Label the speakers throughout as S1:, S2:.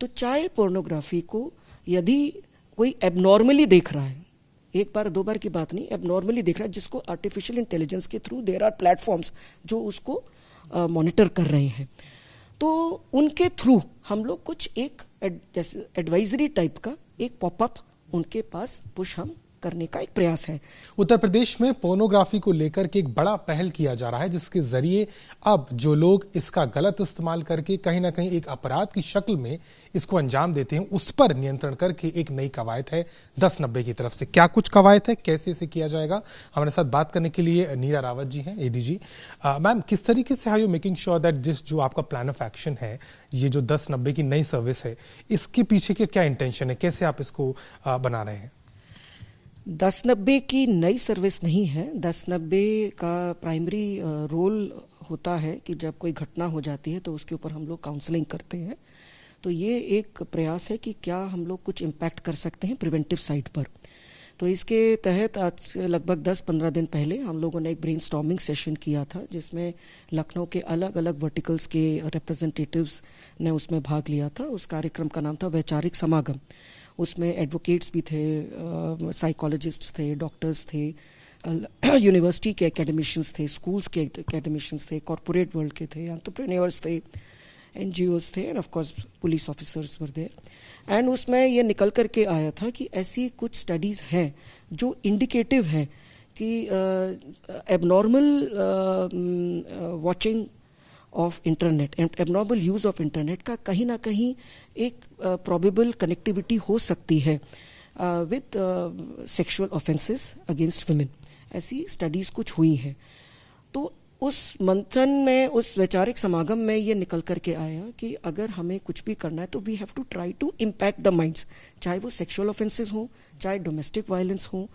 S1: तो child pornography को यदि कोई एबनॉर्मली देख रहा है, एक बार दो बार की बात नहीं, एबनॉर्मली देख रहा है, जिसको आर्टिफिशियल इंटेलिजेंस के थ्रू देयर आर प्लेटफॉर्म्स जो उसको मॉनिटर कर रहे हैं, तो उनके थ्रू हम लोग कुछ एक एडवाइजरी टाइप का एक पॉपअप उनके पास पुश हम करने का एक प्रयास है।
S2: उत्तर प्रदेश में पोर्नोग्राफी को लेकर के एक बड़ा पहल किया जा रहा है, जिसके जरिए अब जो लोग इसका गलत इस्तेमाल करके कहीं ना कहीं एक अपराध की शक्ल में इसको अंजाम देते हैं, उस पर नियंत्रण करके एक नई कवायद है 1090 की तरफ से। क्या कुछ कवायद है, कैसे इसे किया जाएगा, हमारे साथ बात करने के लिए नीरा रावत जी हैं, एडीजी। मैम, किस तरीके से are you making sure that जो आपका प्लान ऑफ एक्शन है, ये जो 1090 की नई सर्विस है, इसके पीछे के क्या इंटेंशन है, कैसे आप इसको बना रहे हैं?
S1: 1090 की नई सर्विस नहीं है। 1090 का प्राइमरी रोल होता है कि जब कोई घटना हो जाती है तो उसके ऊपर हम लोग काउंसलिंग करते हैं। तो ये एक प्रयास है कि क्या हम लोग कुछ इम्पैक्ट कर सकते हैं प्रिवेंटिव साइड पर। तो इसके तहत आज से लगभग 10-15 दिन पहले हम लोगों ने एक ब्रेनस्टॉर्मिंग सेशन किया था, जिसमें लखनऊ के अलग अलग वर्टिकल्स के रिप्रेजेंटेटिव्स ने उसमें भाग लिया था। उस कार्यक्रम का नाम था वैचारिक समागम। उसमें एडवोकेट्स भी थे, साइकोलॉजिस्ट्स थे, डॉक्टर्स थे, यूनिवर्सिटी के एकेडमिशियंस थे, स्कूल्स के एकेडमिशियंस थे, कॉरपोरेट वर्ल्ड के थे, एंटरप्रेन्योर्स थे, NGOs थे, and of course police officers were there. And उसमें ये निकल करके आया था कि ऐसी कुछ स्टडीज़ हैं जो इंडिकेटिव हैं कि abnormal watching of internet, abnormal use of internet का कहीं ना कहीं एक प्रोबेबल कनेक्टिविटी हो सकती है with sexual offences against women. ऐसी स्टडीज कुछ हुई हैं। तो उस मंथन में, उस वैचारिक समागम में ये निकल करके आया कि अगर हमें कुछ भी करना है तो we have to try to impact the minds, चाहे वो सेक्सुअल ऑफेंसेस हो, चाहे डोमेस्टिक वायलेंस हो,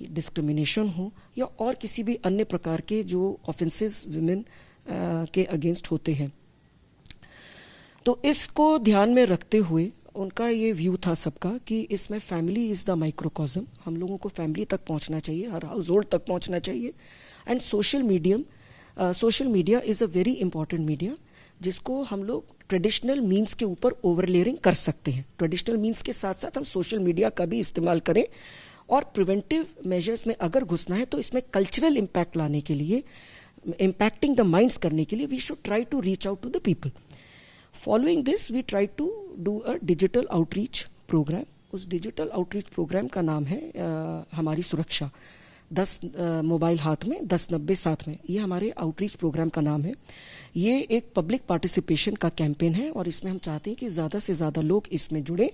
S1: डिस्क्रिमिनेशन हो, या और किसी भी अन्य प्रकार के जो ऑफेंसेस वुमेन के अगेंस्ट होते हैं। तो इसको ध्यान में रखते हुए उनका ये व्यू था सबका कि इसमें फैमिली इज द माइक्रोकॉज्म। हम लोगों को फैमिली तक पहुंचना चाहिए, हर हाउस होल्ड तक पहुंचना चाहिए। And social media is a very important media, जिसको हम लोग ट्रेडिशनल मीन्स के ऊपर ओवरलेयरिंग कर सकते हैं। ट्रेडिशनल मीन्स के साथ साथ हम सोशल मीडिया का भी इस्तेमाल करें, और प्रिवेंटिव मेजर्स में अगर घुसना है तो इसमें कल्चरल इम्पैक्ट लाने के लिए, impacting the minds करने के लिए we should try to reach out to the people. Following this, we try to do a digital outreach program. उस digital outreach program का नाम है हमारी सुरक्षा। 10 मोबाइल हाथ में, 1090 साथ में, ये हमारे आउटरीच प्रोग्राम का नाम है। ये एक पब्लिक पार्टिसिपेशन का कैंपेन है, और इसमें हम चाहते हैं कि ज़्यादा से ज़्यादा लोग इसमें जुड़े।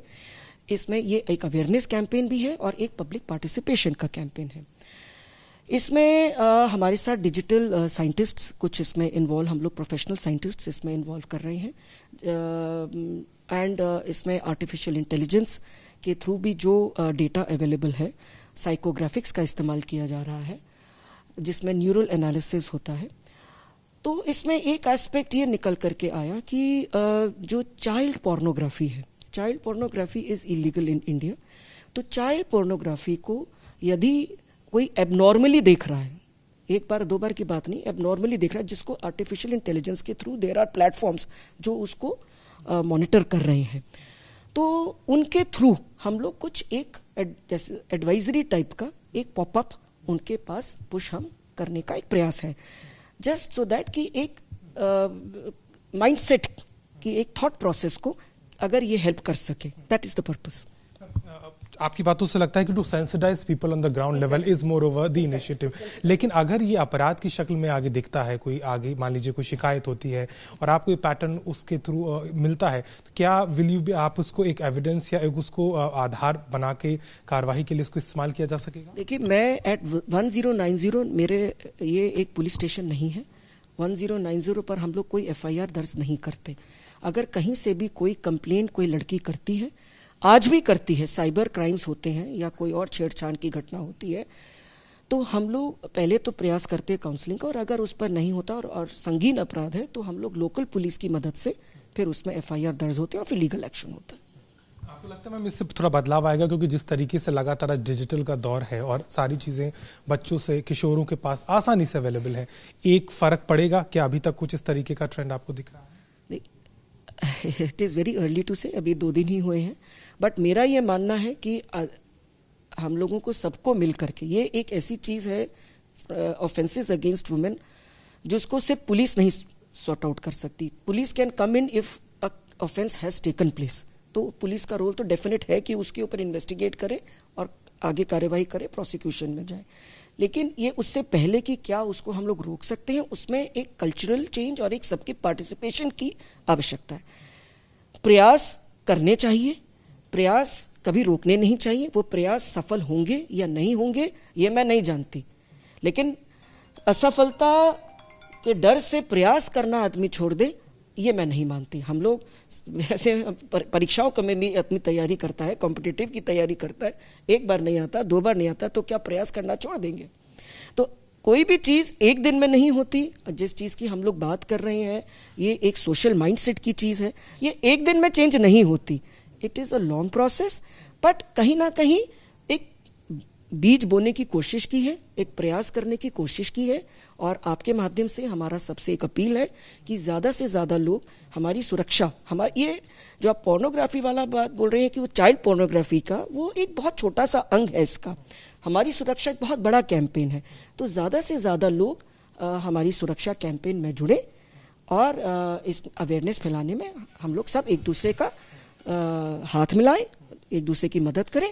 S1: इसमें ये एक अवेयरनेस कैंपेन भी है और एक पब्लिक पार्टिसिपेशन का कैंपेन है। इसमें हमारे साथ डिजिटल साइंटिस्ट्स कुछ इसमें इन्वॉल्व, हम लोग प्रोफेशनल साइंटिस्ट्स इसमें इन्वॉल्व कर रहे हैं। एंड इसमें आर्टिफिशियल इंटेलिजेंस के थ्रू भी जो डेटा अवेलेबल है, साइकोग्राफिक्स का इस्तेमाल किया जा रहा है, जिसमें न्यूरल एनालिसिस होता है। तो इसमें एक एस्पेक्ट ये निकल करके आया कि जो चाइल्ड पोर्नोग्राफी है, child pornography is illegal in India. तो चाइल्ड पोर्नोग्राफी को यदि कोई एबनॉर्मली देख रहा है, एक बार दो बार की बात नहीं, एबनॉर्मली देख रहा है, जिसको आर्टिफिशियल इंटेलिजेंस के थ्रू देयर आर प्लेटफॉर्म्स जो उसको मॉनिटर कर रहे हैं, तो उनके थ्रू हम लोग कुछ एक एडवाइजरी टाइप का एक पॉपअप उनके पास पुश हम करने का एक प्रयास है, जस्ट सो दैट कि एक माइंडसेट की एक थॉट प्रोसेस को अगर ये हेल्प कर सके, दैट इज द पर्पस।
S2: आपकी बातों से लगता है कि to sensitise people on the ground level is more over the initiative. लेकिन अगर ये अपराध की शक्ल में आगे दिखता है, कोई आगे मान लीजिए कोई शिकायत होती है और आपको ये पैटर्न उसके थ्रू मिलता है, तो क्या विल यू भी आप उसको एक एविडेंस या एक उसको आधार बना के कार्रवाई के लिए इसको इस्तेमाल किया जा सकेगा?
S1: देखिए, मैं एट 1090 मेरे ये एक पुलिस स्टेशन नहीं है। 1090 पर हम लोग कोई FIR दर्ज नहीं करते। अगर कहीं से भी कोई कंप्लेंट कोई लड़की करती है, आज भी करती है, साइबर क्राइम्स होते हैं या कोई और छेड़छाड़ की घटना होती है, तो हम लोग पहले तो प्रयास करते हैं काउंसलिंग का, और अगर उस पर नहीं होता और संगीन अपराध है तो हम लोग लोकल पुलिस की मदद से फिर उसमें FIR दर्ज होते हैं और फिर लीगल एक्शन होता है।
S2: आपको लगता है मैम इससे थोड़ा बदलाव आएगा, क्योंकि जिस तरीके से लगातार डिजिटल का दौर है और सारी चीज़ें बच्चों से किशोरों के पास आसानी से अवेलेबल है, एक फ़र्क पड़ेगा क्या? अभी तक कुछ इस तरीके का ट्रेंड आपको दिख रहा है?
S1: It is very early to say, अभी 2 दिन ही हुए हैं, बट मेरा ये मानना है कि हम लोगों को सबको मिल करके, ये एक ऐसी चीज़ है ऑफेंसेस अगेंस्ट वुमेन जिसको सिर्फ पुलिस नहीं सॉर्ट आउट कर सकती. Police can come in if a offence has taken place, तो पुलिस का रोल तो डेफिनेट है कि उसके ऊपर इन्वेस्टिगेट करे और आगे कार्यवाही करे, प्रोसिक्यूशन में जाए. लेकिन ये उससे पहले कि क्या उसको हम लोग रोक सकते हैं, उसमें एक कल्चरल चेंज और एक सबके पार्टिसिपेशन की आवश्यकता है. प्रयास करने चाहिए, प्रयास कभी रोकने नहीं चाहिए. वो प्रयास सफल होंगे या नहीं होंगे ये मैं नहीं जानती, लेकिन असफलता के डर से प्रयास करना आदमी छोड़ दे ये मैं नहीं मानती. हम लोग वैसे परीक्षाओं में भी अपनी तैयारी करता है, कॉम्पिटिटिव की तैयारी करता है, एक बार नहीं आता, 2 बार नहीं आता, तो क्या प्रयास करना छोड़ देंगे? तो कोई भी चीज़ एक दिन में नहीं होती. जिस चीज़ की हम लोग बात कर रहे हैं ये एक सोशल माइंडसेट की चीज़ है, ये एक दिन में चेंज नहीं होती. It is a long process, but कहीं ना कहीं एक बीज बोने की कोशिश की है, एक प्रयास करने की कोशिश की है. और आपके माध्यम से हमारा सबसे एक अपील है कि ज़्यादा से ज़्यादा लोग हमारी सुरक्षा, हमारी ये जो आप पोर्नोग्राफी वाला बात बोल रहे हैं कि वो चाइल्ड पोर्नोग्राफी का वो एक बहुत छोटा सा अंग है इसका. हमारी सुरक्षा एक बहुत बड़ा कैंपेन है, तो ज़्यादा से ज़्यादा लोग हमारी सुरक्षा कैंपेन में जुड़े और इस अवेयरनेस फैलाने में हम लोग सब एक दूसरे का हाथ मिलाएं, एक दूसरे की मदद करें.